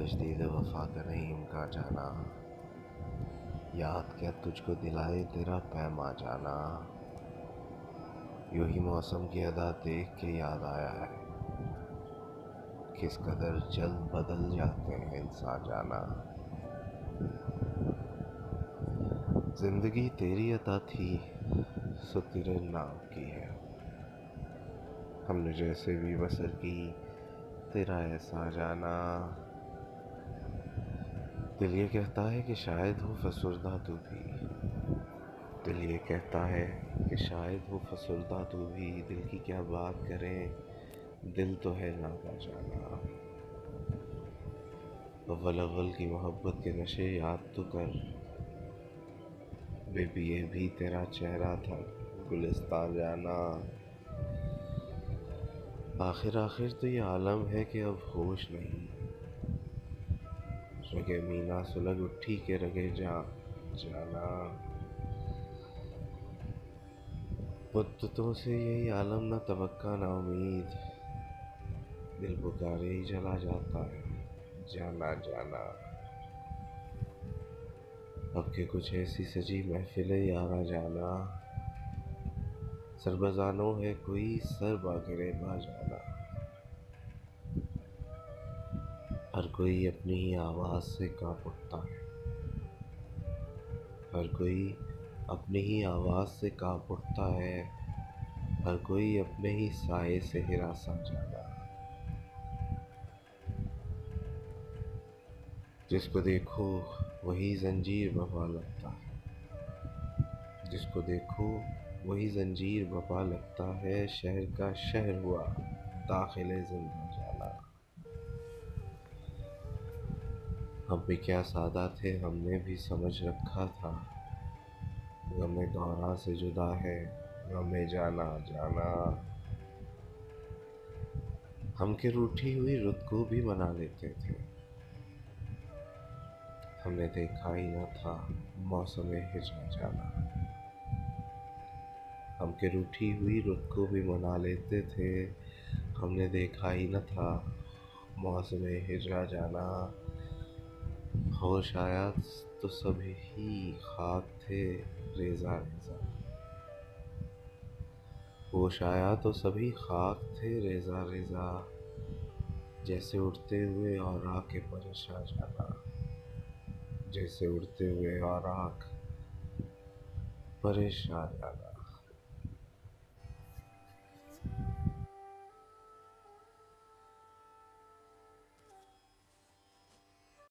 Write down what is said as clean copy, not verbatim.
تجدید وفا کا نہیں امکان جانا، یاد کیا تجھ کو دلائے تیرا پیما جانا۔ یوں ہی موسم کی ادا دیکھ کے یاد آیا ہے، کس قدر جلد بدل جاتے ہیں انسان جانا۔ زندگی تیری عطا تھی سو تیرے نام کی ہے، ہم نے جیسے بھی بسر کی تیرا ایسا جانا۔ دل یہ کہتا ہے کہ شاید ہو فسردہ تو بھی، دل یہ کہتا ہے کہ شاید ہو فسردہ تو بھی، دل کی کیا بات کریں دل تو ہے نادا جانا۔ اول اول کی محبت کے نشے یاد تو کر، بے پیے بھی تیرا چہرہ تھا گلستان جانا۔ آخر تو یہ عالم ہے کہ اب ہوش نہیں، رگے مینا سلگ اٹھی کے رگے جانا۔ مدتوں سے یہی عالم نہ توقع نہ امید، دل پکارے ہی چلا جاتا ہے جانا جانا۔ اب کہ کچھ ایسی سجی محفل یارا جانا، سربزانوں ہے کوئی سر با گریباں جانا۔ ہر کوئی اپنی ہی آواز سے کانپ اٹھتا ہے، ہر کوئی اپنی ہی آواز سے کانپ اٹھتا ہے، ہر کوئی اپنے ہی سائے سے ہراساں جانا۔ جس کو دیکھو وہی زنجیر بپا لگتا ہے، جس کو دیکھو وہی زنجیر بپا لگتا ہے، شہر کا شہر ہوا داخل زنداں جانا۔ ہم بھی کیا سادہ تھے، ہم نے بھی سمجھ رکھا تھا، غم دوران سے جدا ہے غم جانا جانا۔ ہم کہ روٹھی ہوئی رت کو بھی منا لیتے تھے، ہم نے دیکھا ہی نہ تھا موسم ہجراں جانا۔ ہم کہ روٹھی ہوئی رت کو بھی منا لیتے تھے، ہم نے دیکھا ہی نہ تھا موسم ہجراں جانا۔ ہوش آیا تو سبھی خاک تھے ریزہ ریزہ، ہوش آیا تو سبھی خاک تھے ریزہ ریزہ، جیسے اڑتے ہوئے اوراق پریشاں جانا، جیسے اڑتے ہوئے اوراق پریشاں جانا۔